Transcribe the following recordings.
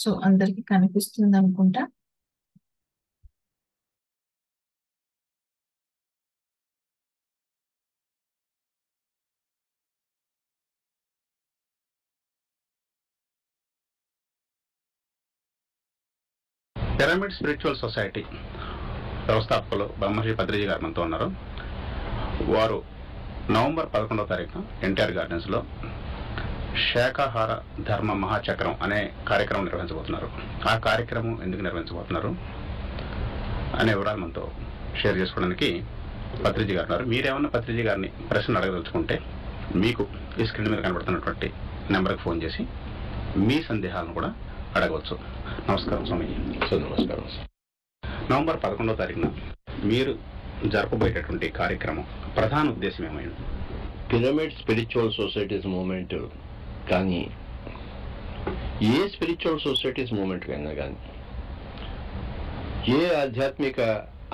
So అందరికి కనిపిస్తుంది అనుకుంటా. పిరమిడ్ స్పిరిచువల్ సొసైటీ వ్యవస్థాపకులు బ్రహ్మశ్రీ పత్రిజీ గారు మనతో ఉన్నారు. వారు నవంబర్ 11వ తారీఖున ఎన్టీఆర్ గార్డెన్స్లో శాకాహార ధర్మ మహాచక్రం అనే కార్యక్రమం నిర్వహించబోతున్నారు. ఆ కార్యక్రమం ఎందుకు నిర్వహించబోతున్నారు అనే వివరాలు మనతో షేర్ చేసుకోవడానికి పత్రిజీ గారు ఉన్నారు. మీరేమన్నా పత్రిజీ గారిని ప్రశ్నలు అడగదలుచుకుంటే మీకు ఈ స్క్రీన్ మీద కనబడుతున్నటువంటి నెంబర్కి ఫోన్ చేసి మీ సందేహాలను కూడా అడగవచ్చు. నమస్కారం స్వామీజీ. నమస్కారం. నవంబర్ 11వ తారీఖున మీరు జరపబోయేటటువంటి కార్యక్రమం ప్రధాన ఉద్దేశం ఏమైంది? పిరమిడ్ స్పిరిచువల్ సొసైటీస్ మూమెంట్ కానీ ఏ స్పిరిచువల్ సొసైటీస్ మూమెంట్ కైనా కానీ ఏ ఆధ్యాత్మిక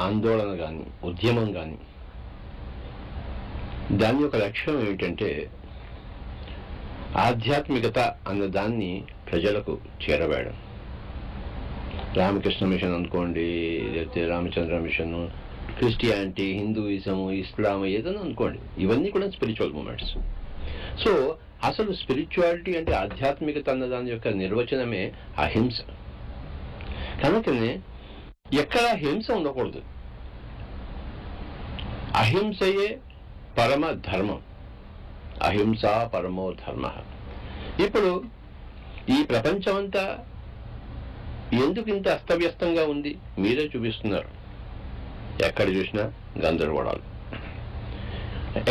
ఆందోళన కానీ ఉద్యమం కానీ దాని యొక్క లక్ష్యం ఏమిటంటే ఆధ్యాత్మికత అన్న దాన్ని ప్రజలకు చేరవేయడం. రామకృష్ణ మిషన్ అనుకోండి, లేకపోతే రామచంద్ర మిషన్, క్రిస్టియానిటీ, హిందూయిజము, ఇస్లాం ఏదైనా అనుకోండి, ఇవన్నీ కూడా స్పిరిచువల్ మూమెంట్స్. సో అసలు స్పిరిచువాలిటీ అంటే ఆధ్యాత్మికత అన్న దాని యొక్క నిర్వచనమే అహింస. కనుకనే ఎక్కడ హింస ఉండకూడదు. అహింసయే పరమ ధర్మం. అహింస పరమో ధర్మ. ఇప్పుడు ఈ ప్రపంచమంతా ఎందుకు ఇంత అస్తవ్యస్తంగా ఉంది మీరే చూపిస్తున్నారు. ఎక్కడ చూసినా గందరగోళాలు,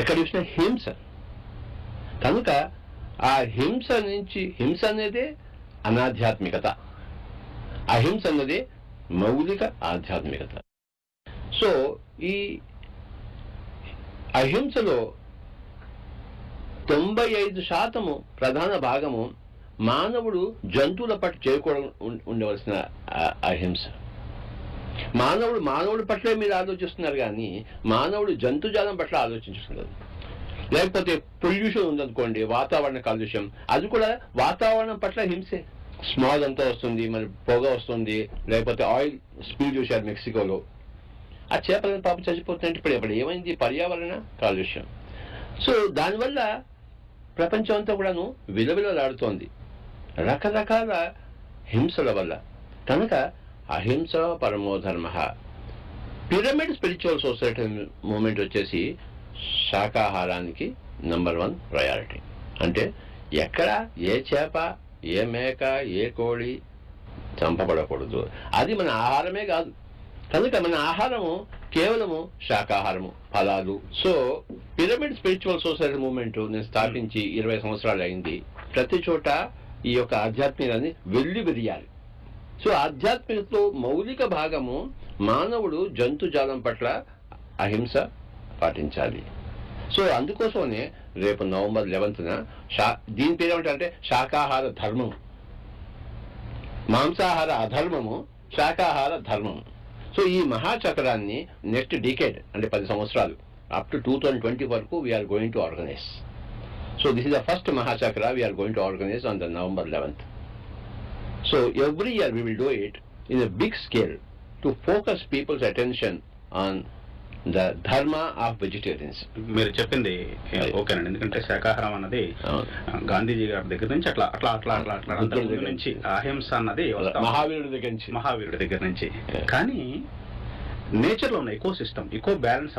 ఎక్కడ చూసినా హింస. కనుక ఆ హింస నుంచి, హింస అనేదే అనాధ్యాత్మికత, అహింస అన్నదే మౌలిక ఆధ్యాత్మికత. సో ఈ అహింసలో 95% ప్రధాన భాగము మానవుడు జంతువుల పట్ల చేయకూడదు ఉండవలసిన అహింస. మానవుడు పట్లే మీరు ఆలోచిస్తున్నారు కానీ మానవుడు జంతుజాలం పట్ల ఆలోచించుతున్నారు. లేకపోతే పొల్యూషన్ ఉందనుకోండి, వాతావరణ కాలుష్యం, అది కూడా వాతావరణం పట్ల హింసే. స్మాగ్ అంతా వస్తుంది, మరి పొగ వస్తుంది, లేకపోతే ఆయిల్ స్పీడ్ చూశారు మెక్సికోలో, ఆ చేపలను పాప చచ్చిపోతుందంటే ఇప్పుడు ఏమైంది? పర్యావరణ కాలుష్యం. సో దానివల్ల ప్రపంచం అంతా కూడాను విలవిలలాడుతోంది రకరకాల హింసల వల్ల. కనుక అహింస పరమో ధర్మ. పిరమిడ్ స్పిరిచువల్ సొసైటీ మూమెంట్ వచ్చేసి శాకాహారానికి నంబర్ 1 ప్రయారిటీ. అంటే ఎక్కడ ఏ చేప, ఏ మేక, ఏ కోడి చంపబడకూడదు. అది మన ఆహారమే కాదు. కనుక మన ఆహారము కేవలము శాకాహారము, ఫలాలు. So pyramid spiritual society moment నేను స్థాపించి 20 సంవత్సరాలు అయింది. ప్రతి చోట ఈ యొక్క ఆధ్యాత్మికాన్ని వెల్లివిరియాలి. సో ఆధ్యాత్మికతలో మౌలిక భాగము మానవుడు జంతుజాలం పట్ల అహింస పాటించాలి. సో అందుకోసమనే రేపు నవంబర్ 11న దీని పేరు ఏమంటారంటే శాకాహార ధర్మం. మాంసాహార అధర్మము, శాకాహార ధర్మం. సో ఈ మహాచక్రాన్ని నెక్స్ట్ డికేడ్ అంటే 10 సంవత్సరాలు అప్ టు 2020 వరకు we're going to organize. So this is the first Mahachakra we are going to organize on the November 11th. So every year we will do it in a big scale to focus people's attention on the dharma of vegetarians. మీరు చెప్పింది ఓకేనండి. ఎందుకంటే శాకాహారం అన్నది గాంధీజీ గారి దగ్గర నుంచి అట్లా నుంచి అహింస అన్నది మహావీరుడి దగ్గర నుంచి. కానీ నేచర్ లో ఉన్న ఎకో సిస్టమ్ ఎకో బ్యాలెన్స్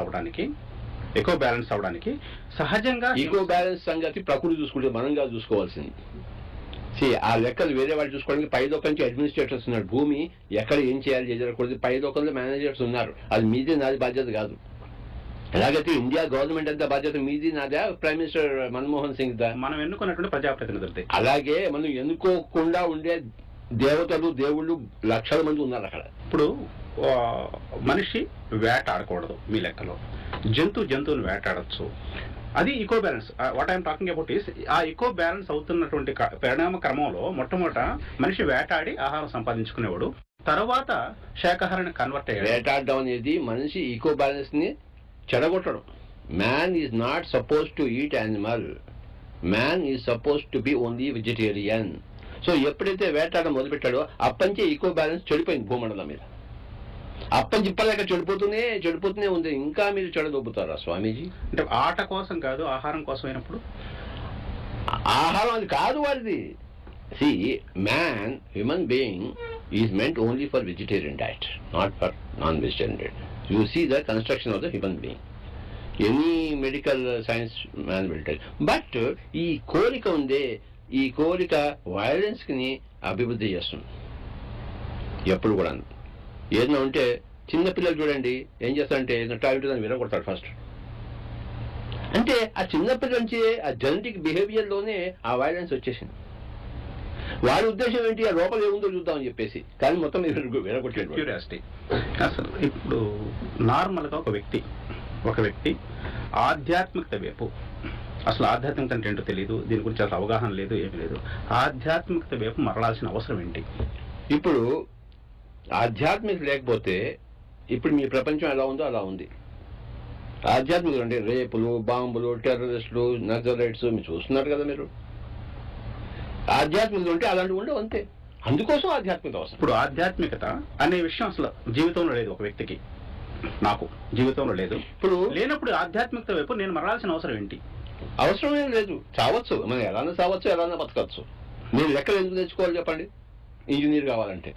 అవడానికి సహజంగా ఈకో బ్యాలెన్స్ సంగతి ప్రకృతి చూసుకుంటే మనంగా చూసుకోవాల్సింది. ఆ లెక్కలు వేరే వాళ్ళు చూసుకోవడానికి పైలోకం నుంచి అడ్మినిస్ట్రేటర్స్ ఉన్నారు. భూమి ఎక్కడ ఏం చేయాలి చేయకూడదు పైలోకంలో మేనేజర్స్ ఉన్నారు. అది మీదే నాది బాధ్యత కాదు. ఎలాగైతే ఇండియా గవర్నమెంట్ అంతా బాధ్యత మీది నాదా, ప్రైమ్ మినిస్టర్ మన్మోహన్ సింగ్ దా, మనం ఎన్నుకున్నటువంటి ప్రజాప్రతినిధులది. అలాగే మనం ఎన్నుకోకుండా ఉండే దేవతలు, దేవుళ్ళు లక్షల మంది ఉన్నారు అక్కడ. ఇప్పుడు మనిషి వేటాడకూడదు మీ లెక్కలో, జంతువుని వేటాడచ్చు. అది eco balance. What I'm talking about is ఆ ఈకో బ్యాలెన్స్ అవుతున్నటువంటి పరిణామ క్రమంలో మొట్టమొదట మనిషి వేటాడి ఆహారం సంపాదించుకునేవాడు, తర్వాత శాకాహారాన్ని కన్వర్ట్ అయ్యాడు. వేటాడడం అనేది మనిషి ఈకో బ్యాలెన్స్ ని చెడగొట్టడం. Man is not suppose to eat animal, man is suppose to be only vegetarian. So ఎప్పుడైతే వేటాడడం మొదలుపెట్టాడో అప్పంచే ఈకో బ్యాలెన్స్ చెడిపోయింది భూమండలం మీద. అప్పని చెప్పలేక చెడిపోతూనే ఉంది. ఇంకా మీరు చెడదొబ్బుతారా స్వామీజీ? అంటే ఆట కోసం కాదు, ఆహారం కోసం అయినప్పుడు ఆహారం అది కాదు వాడిది. See man, human being is meant only for vegetarian diet, not for non vegetarian diet. You see the construction of the human being. Any medical science man will tell. But ఈ కోరిక ఉందే, ఈ కోరిక వైలెన్స్ని అభివృద్ధి చేస్తుంది ఎప్పుడు కూడా. ఏదైనా ఉంటే చిన్నపిల్లలు చూడండి ఏం చేస్తారంటే ఏదైనా టాయిలెట్ అని విరగొడతాడు ఫస్ట్. అంటే ఆ చిన్నపిల్లల నుంచి ఆ జెనెటిక్ బిహేవియర్లోనే ఆ వైలెన్స్ వచ్చేసింది. వాడి ఉద్దేశం ఏంటి, ఆ లోపల ఏముందో చూద్దామని చెప్పేసి, కానీ మొత్తం విరగొట్టలేదు. క్యూరియాసిటీ. అసలు ఇప్పుడు నార్మల్గా ఒక వ్యక్తి ఆధ్యాత్మికత వైపు, అసలు ఆధ్యాత్మికత అంటే ఏంటో తెలియదు, దీని గురించి అసలు అవగాహన లేదు, ఏమీ లేదు, ఆధ్యాత్మికత వైపు మరలాల్సిన అవసరం ఏంటి? ఇప్పుడు ఆధ్యాత్మిక లేకపోతే ఇప్పుడు మీ ప్రపంచం ఎలా ఉందో అలా ఉంది. ఆధ్యాత్మికత అంటే రేపులు, బాంబులు, టెర్రరిస్టులు, నక్సలైట్స్ మీరు చూస్తున్నారు కదా మీరు. ఆధ్యాత్మికత ఉంటే అలాంటివి ఉండవు అంతే. అందుకోసం ఆధ్యాత్మికత అవసరం. ఇప్పుడు ఆధ్యాత్మికత అనే విషయం అసలు జీవితంలో లేదు ఒక వ్యక్తికి, నాకు జీవితంలో లేదు. ఇప్పుడు లేనప్పుడు ఆధ్యాత్మికత వైపు నేను మరలాల్సిన అవసరం ఏంటి? అవసరమేం లేదు. చావచ్చు, మనం ఎలానో చావచ్చు, ఎలానో బతకచ్చు. నేను లెక్కలు ఎందుకు నేర్చుకోవాలి చెప్పండి? ఇంజనీర్ కావాలంటే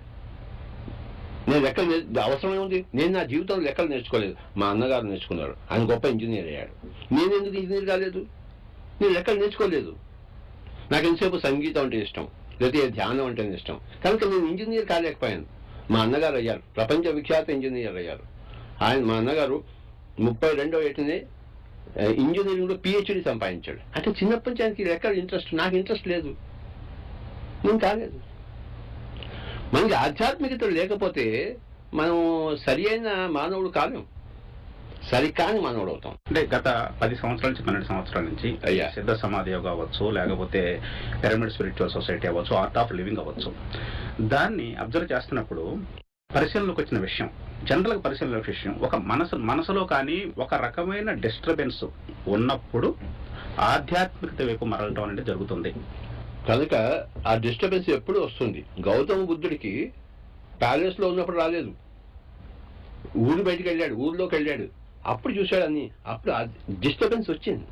నేను లెక్కలు అవసరమే ఉంది. నేను నా జీవితంలో లెక్కలు నేర్చుకోలేదు, మా అన్నగారు నేర్చుకున్నారు, ఆయన గొప్ప ఇంజనీర్ అయ్యాడు. నేను ఎందుకు ఇంజనీర్ కాలేదు? నేను లెక్కలు నేర్చుకోలేదు. నాకు ఎంతసేపు సంగీతం అంటే ఇష్టం, లేకపోతే ధ్యానం అంటే ఇష్టం, కనుక నేను ఇంజనీర్ కాలేకపోయాను. మా అన్నగారు అయ్యారు, ప్రపంచ విఖ్యాత ఇంజనీర్ అయ్యారు. మా అన్నగారు 32వ ఏటనే ఇంజనీరింగ్లో PhD సంపాదించాడు. అంటే చిన్నప్పటి నుంచి ఆయనకి లెక్కలు ఇంట్రెస్ట్, నాకు ఇంట్రెస్ట్ లేదు, నేను కాలేదు. మనకి ఆధ్యాత్మికత లేకపోతే మనం సరి అయిన మానవుడు కాలేం, సరికాని మానవుడు అవుతాం. అంటే గత 10 సంవత్సరాల నుంచి 12 సంవత్సరాల నుంచి సిద్ధ సమాధి యోగా అవ్వచ్చు, లేకపోతే పిరమిడ్ స్పిరిచువల్ సొసైటీ అవ్వచ్చు, ఆర్ట్ ఆఫ్ లివింగ్ అవ్వచ్చు, దాన్ని అబ్జర్వ్ చేస్తున్నప్పుడు పరిశీలనలోకి వచ్చిన విషయం, జనరల్గా పరిశీలనలోకి విషయం, ఒక మనసులో కానీ ఒక రకమైన డిస్టర్బెన్స్ ఉన్నప్పుడు ఆధ్యాత్మికత వైపు మరలటం అనేది జరుగుతుంది. కనుక ఆ డిస్టర్బెన్స్ ఎప్పుడు వస్తుంది? గౌతమ బుద్ధుడికి ప్యాలెస్లో ఉన్నప్పుడు రాలేదు, ఊరు బయటికి వెళ్ళాడు, ఊర్లోకి వెళ్ళాడు, అప్పుడు చూశాడు అన్ని. అప్పుడు ఆ డిస్టర్బెన్స్ వచ్చింది.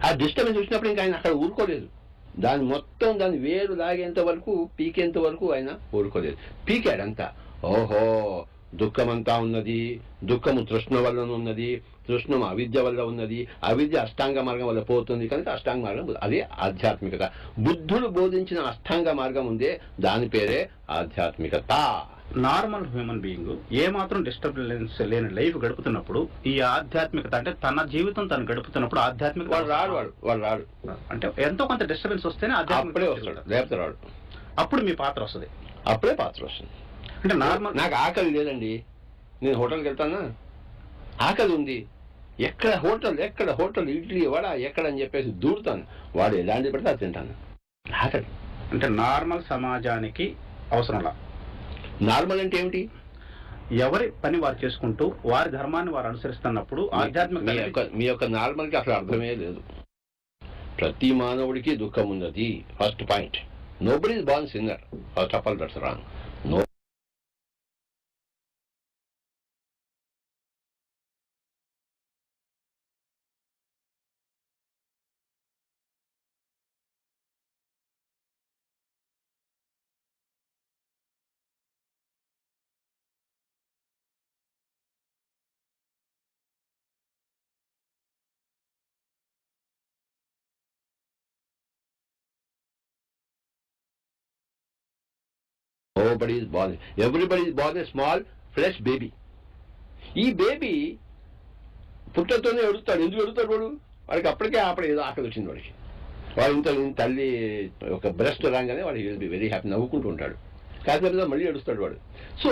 ఆ డిస్టర్బెన్స్ వచ్చినప్పుడు ఇంకా ఆయన అక్కడ ఊరుకోలేదు. దాన్ని వేరు లాగేంత వరకు, పీకేంత వరకు ఆయన ఊరుకోలేదు. పీకాడంతా. ఓహో, దుఃఖమంతా ఉన్నది, దుఃఖము తృష్ణ వల్ల ఉన్నది, తృష్ణము అవిద్య వల్ల ఉన్నది, అవిద్య అష్టాంగ మార్గం వల్ల పోతుంది, కనుక అష్టాంగ మార్గం, అదే ఆధ్యాత్మికత. బుద్ధుడు బోధించిన అష్టాంగ మార్గం ఉందే, దాని పేరే ఆధ్యాత్మికత. నార్మల్ హ్యూమన్ బీయింగ్ ఏ మాత్రం డిస్టర్బెన్స్ లేని లైఫ్ గడుపుతున్నప్పుడు ఈ ఆధ్యాత్మికత, అంటే తన జీవితం తను గడుపుతున్నప్పుడు ఆధ్యాత్మిక వాడు రాడు. అంటే ఎంతో కొంత డిస్టర్బెన్స్ వస్తేనే అప్పుడే వస్తాడు, లేకపోతే రాడు. అప్పుడు మీ పాత్ర వస్తుంది, అప్పుడే పాత్ర వస్తుంది. అంటే నార్మల్. నాకు ఆకలి లేదండి, నేను హోటల్కి వెళ్తానా, ఆకలి ఉంది, ఎక్కడ హోటల్ ఇడ్లీ వడ ఎక్కడ అని చెప్పేసి దూరుతాను, వాడు ఎలాంటి పెడితే అది తింటాను. ఆకలి అంటే నార్మల్ సమాజానికి అవసరంలా. నార్మల్ అంటే ఏమిటి? ఎవరి పని వారు చేసుకుంటూ వారి ధర్మాన్ని వారు అనుసరిస్తున్నప్పుడు ఆధ్యాత్మిక. మీ యొక్క నార్మల్కి అసలు అర్థమే లేదు. ప్రతి మానవుడికి దుఃఖం ఉన్నది. First point, nobody is born sinner. First of all that's wrong. Nobody is born. Everybody is born a small fresh baby. ఈ బేబీ పుట్టతోనే ఎడుతాడు. ఎందుకు ఎడుతాడు వాడు? వాడికి అప్పటికే ఏదో ఆకలి వచ్చింది వాడికి. వాడు ఇంత తల్లి ఒక బ్రెస్ట్ రాగానే వాడు విల్ బి వెరీ హ్యాపీ, నవ్వుకుంటూ ఉంటాడు. కాకపోతే మళ్ళీ ఏడుస్తాడు వాడు. సో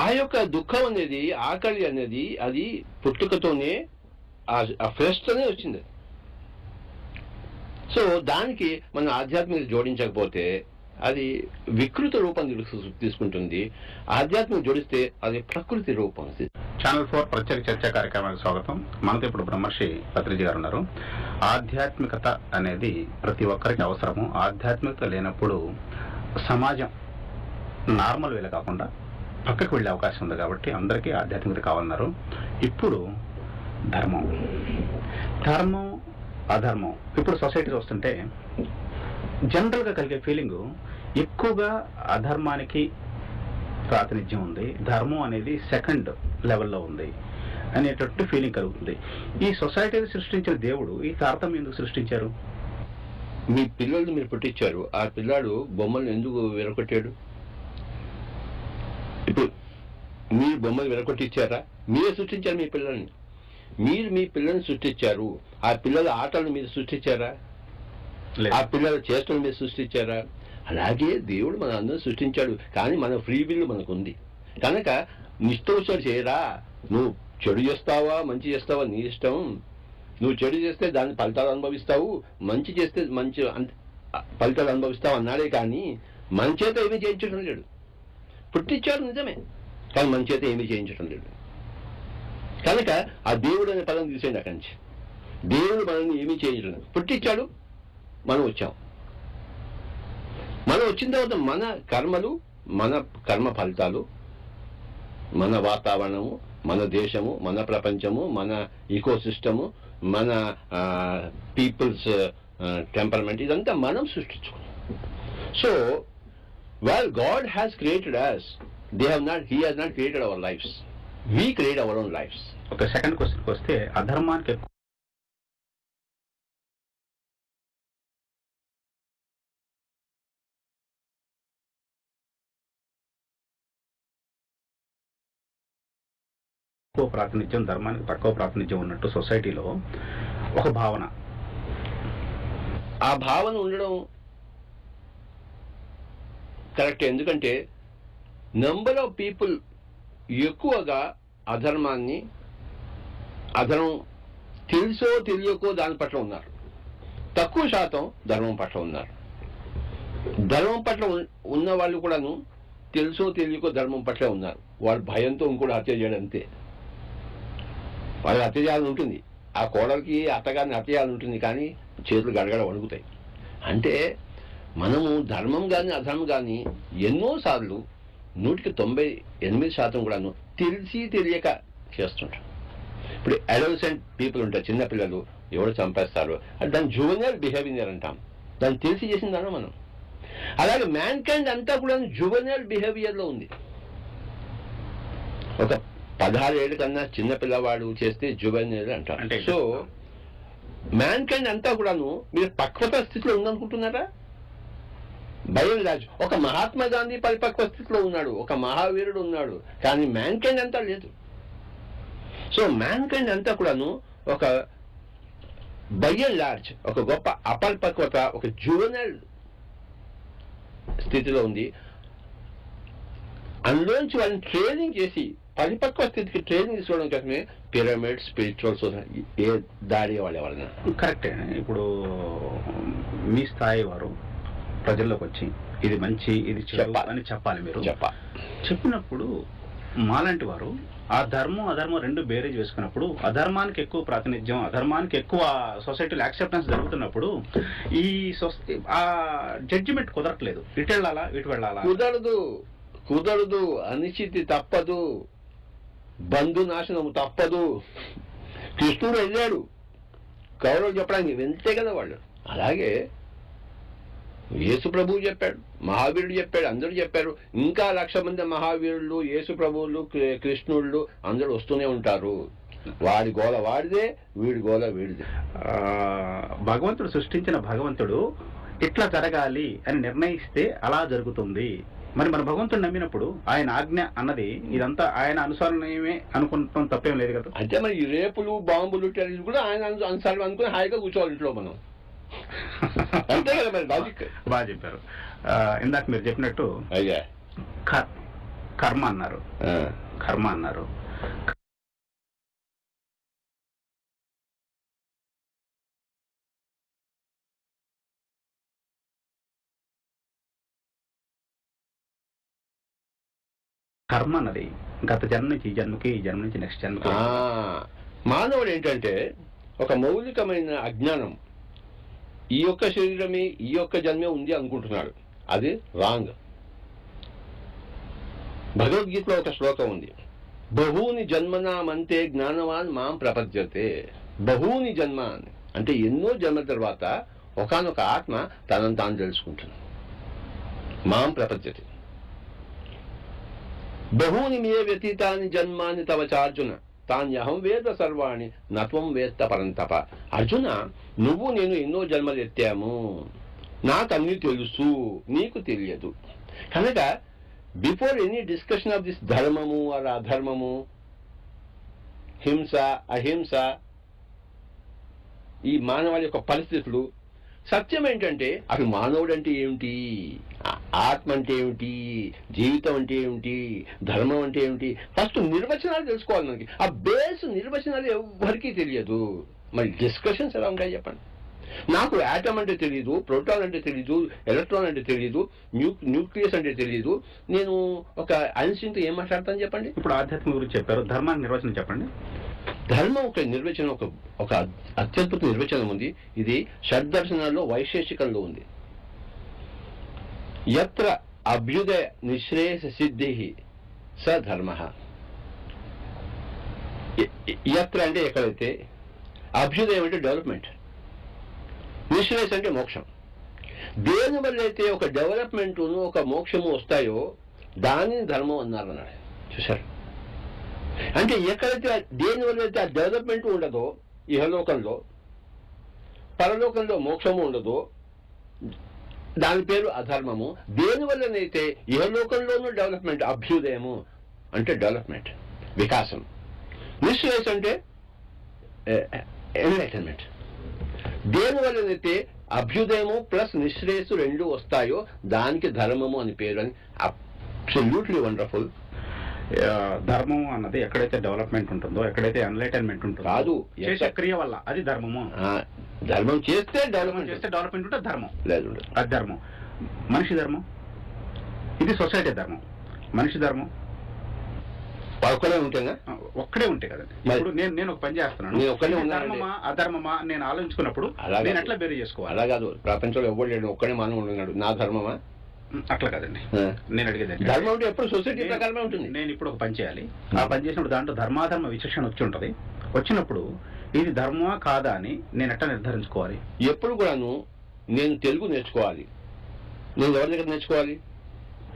ఆ యొక్క దుఃఖం అనేది, ఆకలి అనేది, అది పుట్టుకతోనే ఆ ఫ్రెష్తోనే వచ్చింది. సో దానికి మనం ఆధ్యాత్మికత జోడించకపోతే అది వికృత రూపం తీసుకుంటుంది. ఆధ్యాత్మిక జోడిస్తే అది ప్రకృతి రూపం. ఛానల్ 4 ప్రత్యేక చర్చా కార్యక్రమానికి స్వాగతం. మనతో ఇప్పుడు బ్రహ్మర్షి పత్రిజీ గారు ఉన్నారు. ఆధ్యాత్మికత అనేది ప్రతి ఒక్కరికి అవసరము. ఆధ్యాత్మికత లేనప్పుడు సమాజం నార్మల్ వేళ కాకుండా పక్కకు వెళ్ళే అవకాశం ఉంది. కాబట్టి అందరికీ ఆధ్యాత్మికత కావాలన్నారు. ఇప్పుడు ధర్మం అధర్మం ఇప్పుడు సొసైటీ వస్తుంటే జనరల్గా కలిగే ఫీలింగు ఎక్కువగా అధర్మానికి ప్రాతినిధ్యం ఉంది, ధర్మం అనేది సెకండ్ లెవెల్లో ఉంది అనేటట్టు ఫీలింగ్ కలుగుతుంది. ఈ సొసైటీని సృష్టించిన దేవుడు ఈ తారతమ్యం ఎందుకు సృష్టించారు? మీ పిల్లల్ని మీరు పుట్టించారు, ఆ పిల్లాడు బొమ్మలను ఎందుకు విరగొట్టాడు? ఇప్పుడు మీరు బొమ్మలు విరగొట్టించారా? మీరే సృష్టించారు మీ పిల్లల్ని. మీరు మీ పిల్లల్ని సృష్టించారు. ఆ పిల్లల ఆటలను మీరు సృష్టించారా? ఆ పిల్లల చేష్టలు మీరు సృష్టించారా? అలాగే దేవుడు మన అందరూ సృష్టించాడు. కానీ మన ఫ్రీ విల్ మనకు ఉంది కనుక నిష్టోషాలు చేయరా. నువ్వు చెడు చేస్తావా మంచి చేస్తావా నీ ఇష్టం. నువ్వు చెడు చేస్తే దాని ఫలితాలు అనుభవిస్తావు, మంచి చేస్తే మంచి ఫలితాలు అనుభవిస్తావు అన్నాడే. కానీ మన చేత ఏమీ చేయించడం లేడు. పుట్టించాడు నిజమే, కానీ మన చేత ఏమీ చేయించడం లేడు. కనుక ఆ దేవుడు అనే పదం తీసేయండి అక్కడి నుంచి. దేవుడు మనల్ని ఏమీ చేయించడం లేదు. పుట్టించాడు, మనం వచ్చాం. మనం వచ్చిన తర్వాత మన కర్మలు, మన కర్మ ఫలితాలు, మన వాతావరణము, మన దేశము, మన ప్రపంచము, మన ఈకో సిస్టము, మన పీపుల్స్ టెంపర్మెంట్, ఇదంతా మనం సృష్టించుకున్నాం. So well god has created us. He has not created our lives. We create our own lives. ఒక సెకండ్ క్వశ్చన్కి వస్తే అధర్మానికి ఎక్కువ ప్రాతినిధ్యం, ధర్మానికి తక్కువ ప్రాతినిధ్యం ఉన్నట్టు సొసైటీలో ఒక భావన. ఆ భావన ఉండడం కరెక్ట్. ఎందుకంటే నంబర్ ఆఫ్ పీపుల్ ఎక్కువగా అధర్మం తెలుసో తెలియకో దాని పట్ల ఉన్నారు. తక్కువ శాతం ధర్మం పట్ల ఉన్నారు. ధర్మం పట్ల ఉన్న వాళ్ళు కూడాను తెలుసో తెలియకో ధర్మం పట్ల ఉన్నారు. వాళ్ళు భయంతో ఇంకోటి హత్య చేయడం అంతే. వాళ్ళు హత్య చేయాలని ఉంటుంది, ఆ కోడలికి అత్తగారిని హత్య చేయాలని ఉంటుంది, కానీ చేతులు గడగడ వణుకుతాయి. అంటే మనము ధర్మం కానీ అధర్మం కానీ ఎన్నోసార్లు 98% కూడాను తెలిసి తెలియక చేస్తుంటారు. ఇప్పుడు అడోలసెంట్ పీపుల్ ఉంటారు, చిన్నపిల్లలు ఎవరు చంపేస్తారు, అంటే దాన్ని జువెనైల్ బిహేవియర్ అంటాం. దాన్ని తెలిసి చేసిందానో మనం. అలాగే మ్యాన్ కైండ్ అంతా కూడా జువెనైల్ బిహేవియర్లో ఉంది. ఒక 16 ఏళ్ళ కన్నా చిన్న పిల్లవాడు చేస్తే జువెనైల్ అంటారు. సో మ్యాన్ కైండ్ అంతా కూడాను మీరు పక్వత స్థితిలో ఉందనుకుంటున్నారా? భయం రాజు ఒక మహాత్మా గాంధీ పరిపక్వ స్థితిలో ఉన్నాడు, ఒక మహావీరుడు ఉన్నాడు, కానీ మ్యాన్ కైండ్ అంతా లేదు. సో మ్యాన్ కైండ్ అంతా కూడాను ఒక బై అండ్ లార్జ్ ఒక గొప్ప అపరిపక్వత, ఒక జువెనైల్ స్థితిలో ఉంది. అందులోంచి వాళ్ళని ట్రైనింగ్ చేసి పరిపక్వ స్థితికి ట్రైనింగ్ తీసుకోవడం కోసమే పిరమిడ్, స్పిరిచువల్ సొసైటీ ఏ దాడి వాళ్ళు ఎవరైనా. కరెక్టే. ఇప్పుడు మీ స్థాయి వారు ప్రజల్లోకి వచ్చి ఇది మంచి ఇది చెడు అని చెప్పాలి. మీరు చెప్పినప్పుడు మాలాంటి వారు ఆ ధర్మం అధర్మం రెండు బేరేజ్ వేసుకున్నప్పుడు అధర్మానికి ఎక్కువ ప్రాతినిధ్యం, అధర్మానికి ఎక్కువ సొసైటీలో యాక్సెప్టెన్స్ జరుగుతున్నప్పుడు ఈ ఆ జడ్జిమెంట్ కుదరట్లేదు. ఇటు వెళ్ళాలా ఇటు వెళ్ళాలా? కుదరదు. అనిశ్చితి తప్పదు, బంధు నాశనము తప్పదు. కృష్ణుడు వెళ్ళాడు, కౌరవులు చెప్పడానికి వెళ్తే కదా వాళ్ళు. అలాగే యేసు ప్రభువు చెప్పాడు, మహావీరుడు చెప్పాడు, అందరూ చెప్పారు. ఇంకా 1,00,000 మంది మహావీరులు, యేసు ప్రభువులు, కృష్ణుళ్ళు అందరూ వస్తూనే ఉంటారు. వాడి గోల వాడిదే, వీడి గోల వీడిదే. భగవంతుడు సృష్టించిన భగవంతుడు ఇట్లా జరగాలి అని నిర్ణయిస్తే అలా జరుగుతుంది. మరి మన భగవంతుడు నమ్మినప్పుడు ఆయన ఆజ్ఞ అన్నది ఇదంతా ఆయన అనుసరణమే అనుకుంటాం, తప్పేం లేదు కదా. అంటే మరి ఈ రేపులు బాంబులు టెర్రరిస్టులు కూడా ఆయన అనుసరణ అనుకుని హాయిగా కూర్చోవాలి ఇంట్లో మనం. అంతే కదా మరి లాజిక్. బాగా చెప్పారు. ఇందాక మీరు చెప్పినట్టు కర్మ అన్నారు. కర్మ అన్నది గత జన్మ నుంచి ఈ జన్మకి, ఈ జన్మ నుంచి నెక్స్ట్ జన్మకి. మానవుడు ఏంటంటే ఒక మౌలికమైన అజ్ఞానం, ఈ యొక్క శరీరమే ఈ యొక్క జన్మే ఉంది అనుకుంటున్నాడు. అది రాంగ్. భగవద్గీతలో ఒక శ్లోకం ఉంది, బహూని జన్మనామంతే జ్ఞానవాన్ మాం ప్రపద్యతే. బహూని జన్మ అంటే ఎన్నో జన్మల తర్వాత ఒకానొక ఆత్మ తనను తాను తెలుసుకుంటుంది. మాం ప్రపద్యతే. బహూని మే వ్యతీతాని జన్మాని తవ చార్జున తాన్యహం వేద సర్వాణి నత్వం వేత్త పరంతప. అర్జున, నువ్వు నేను ఎన్నో జన్మలు ఎత్తాము, నాకు అన్నీ తెలుసు, నీకు తెలియదు. కనుక before any discussion of this ధర్మము ఆర్ అధర్మము, హింస అహింస, ఈ మానవాళి యొక్క పరిస్థితులు, సత్యం ఏంటంటే అసలు మానవుడు అంటే ఏమిటి, ఆత్మ అంటే ఏమిటి, జీవితం అంటే ఏమిటి, ధర్మం అంటే ఏమిటి, ఫస్ట్ నిర్వచనాలు తెలుసుకోవాలి మనకి. ఆ బేస్ నిర్వచనాలు ఎవరికీ తెలియదు. మరి డిస్కషన్స్ ఎలా ఉంటాయి చెప్పండి. నాకు యాటమ్ అంటే తెలియదు, ప్రోటాన్ అంటే తెలియదు, ఎలక్ట్రాన్ అంటే తెలియదు, న్యూక్లియస్ అంటే తెలియదు, నేను ఒక ఐన్స్టీన్తో ఏం మాట్లాడతాను చెప్పండి. ఇప్పుడు ఆధ్యాత్మిక గురించి చెప్పారు, ధర్మానికి నిర్వచనం చెప్పండి. ధర్మం ఒక నిర్వచనం, ఒక అత్యద్భుత నిర్వచనం ఉంది. ఇది షడ్దర్శనాల్లో వైశేషికంలో ఉంది. యత్ర అభ్యుదయ నిశ్రేయస సిద్ధి స ధర్మ. యత్ర అంటే ఎక్కడైతే, అభ్యుదయం అంటే డెవలప్మెంట్, నిశ్రేయస్ అంటే మోక్షం. దేని వల్ల అయితే ఒక డెవలప్మెంటును ఒక మోక్షము వస్తాయో దానిని ధర్మం అన్నారన్నాడు. చూశారు? అంటే ఎక్కడైతే దేని వల్ల అయితే ఆ డెవలప్మెంట్ ఉండదో, ఇహలోకంలో పరలోకంలో మోక్షము ఉండదో, దాని పేరు అధర్మము. దేని వల్లనైతే ఇహలోకంలోనూ డెవలప్మెంట్, అభ్యుదయము అంటే డెవలప్మెంట్, వికాసం. నిశ్రేయస్ అంటే ఎన్లైటన్మెంట్. దేని వల్లనైతే అభ్యుదయము ప్లస్ నిశ్రేయస్సు రెండు వస్తాయో దానికి ధర్మము అని పేరు. అని అబ్సల్యూట్లీ వండర్ఫుల్. ధర్మం అన్నది ఎక్కడైతే డెవలప్మెంట్ ఉంటుందో, ఎక్కడైతే ఎన్లైటన్మెంట్ ఉంటుందో, కాదు చేసే క్రియ వల్ల అది ధర్మము. ధర్మం చేస్తే డెవలప్మెంట్ ఉంటే ధర్మం లేదు, అది ధర్మం. మనిషి ధర్మం, ఇది సొసైటీ ధర్మం. మనిషి ధర్మం ఒక్కడే ఉంటేనా? ఒక్కడే ఉంటే కదండి. ఇప్పుడు నేను ఒక పని చేస్తున్నాను, ధర్మమా అధర్మమా నేను ఆలోచించుకున్నప్పుడు నేను ఎట్లా బేరు చేసుకోవాలి? అలా కాదు, ప్రపంచంలో ఎవరు లేడు, ఒక్కడే మానవుడు ఉన్నాడు, నా ధర్మమా? అట్లా కదండి నేను అడిగేది. ధర్మం అంటే ఎప్పుడు సొసైటీ ప్రకారమే ఉంటుంది. నేను ఇప్పుడు ఒక పని చేయాలి, ఆ పని చేసినప్పుడు దాంట్లో ధర్మాధర్మ విచక్షణ వచ్చి ఉంటుంది. వచ్చినప్పుడు ఇది ధర్మమా కాదా అని నేను ఎట్లా నిర్ధారించుకోవాలి? ఎప్పుడు కూడాను నేను తెలుగు నేర్చుకోవాలి. నేను ఎవరి దగ్గర నేర్చుకోవాలి?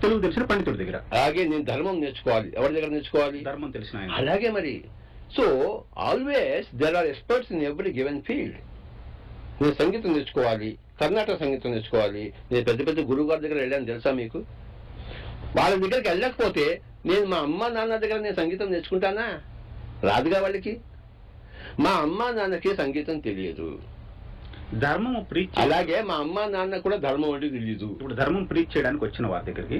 తెలుగు తెలిసిన పండితుడి దగ్గర. అలాగే నేను ధర్మం నేర్చుకోవాలి. ఎవరి దగ్గర నేర్చుకోవాలి? ధర్మం తెలిసిన ఆయన. అలాగే మరి. So always there are experts in every given field. నేను సంగీతం నేర్చుకోవాలి, కర్ణాటక సంగీతం నేర్చుకోవాలి. నేను పెద్ద పెద్ద గురువు గారి దగ్గర వెళ్ళాను తెలుసా మీకు? వాళ్ళ దగ్గరికి వెళ్ళకపోతే నేను మా అమ్మ నాన్న దగ్గర నేను సంగీతం నేర్చుకుంటానా? రాదుగా వాళ్ళకి. మా అమ్మ నాన్నకి సంగీతం తెలియదు. ధర్మం ప్రీచ్, అలాగే మా అమ్మ నాన్న కూడా ధర్మం అంటే తెలియదు. ఇప్పుడు ధర్మం ప్రీచ్ చేయడానికి వచ్చిన వారి దగ్గరికి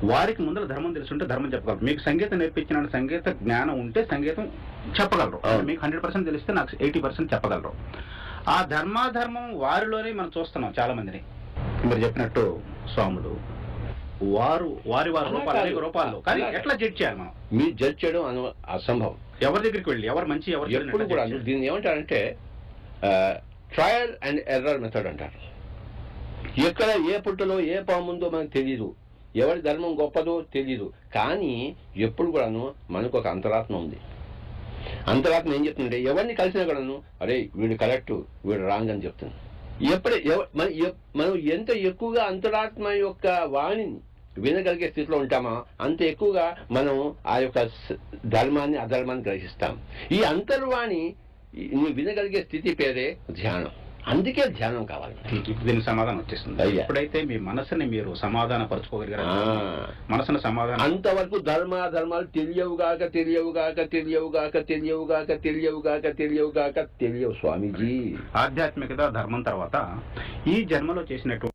వారికి ముందర ధర్మం తెలుసుంటే ధర్మం చెప్పగలరు. మీకు సంగీతం నేర్పించిన సంగీత జ్ఞానం ఉంటే సంగీతం చెప్పగలరు. మీకు 100% తెలిస్తే నాకు 80% చెప్పగలరు. ఆ ధర్మాధర్మం వారిలోనే మనం చూస్తున్నాం చాలా మందిని. మీరు చెప్పినట్టు స్వాములు వారి రూపాలు అనేక రూపాల్లో. కానీ ఎట్లా జడ్జ్ చేయాలి మనం? మీరు జడ్జ్ చేయడం అసంభవం. ఎవరి దగ్గరికి వెళ్ళి ఎవరు మంచి ఎవరు ఎప్పుడు కూడా దీన్ని ఏమంటారంటే ట్రయల్ అండ్ ఎర్రర్ మెథడ్ అంటారు. ఎక్కడ ఏ పుట్టలో ఏ పాముందో మనకు తెలియదు, ఎవరి ధర్మం గొప్పదో తెలియదు. కానీ ఎప్పుడు కూడాను మనకు ఒక అంతరాత్మ ఉంది. అంతరాత్మ ఏం చెప్తుందంటే ఎవరిని కలిసినా కూడాను అరే వీడు కరెక్ట్ వీడు రాంగ్ అని చెప్తుంది. మనం ఎంత ఎక్కువగా అంతరాత్మ యొక్క వాణిని వినగలిగే స్థితిలో ఉంటామా అంత ఎక్కువగా మనం ఆ యొక్క ధర్మాన్ని అధర్మాన్ని గ్రహిస్తాం. ఈ అంతర్వాణి వినగలిగే స్థితి పేరే ధ్యానం. అందుకే ధ్యానం కావాలి. దీనికి సమాధానం వచ్చేస్తుంది. ఎప్పుడైతే మీ మనసుని మీరు సమాధాన పరచుకోగలిగారు, మనసును సమాధానం, అంతవరకు ధర్మాధర్మాలు తెలియవు స్వామీజీ. ఆధ్యాత్మికత ధర్మం తర్వాత ఈ జన్మలో చేసినటువంటి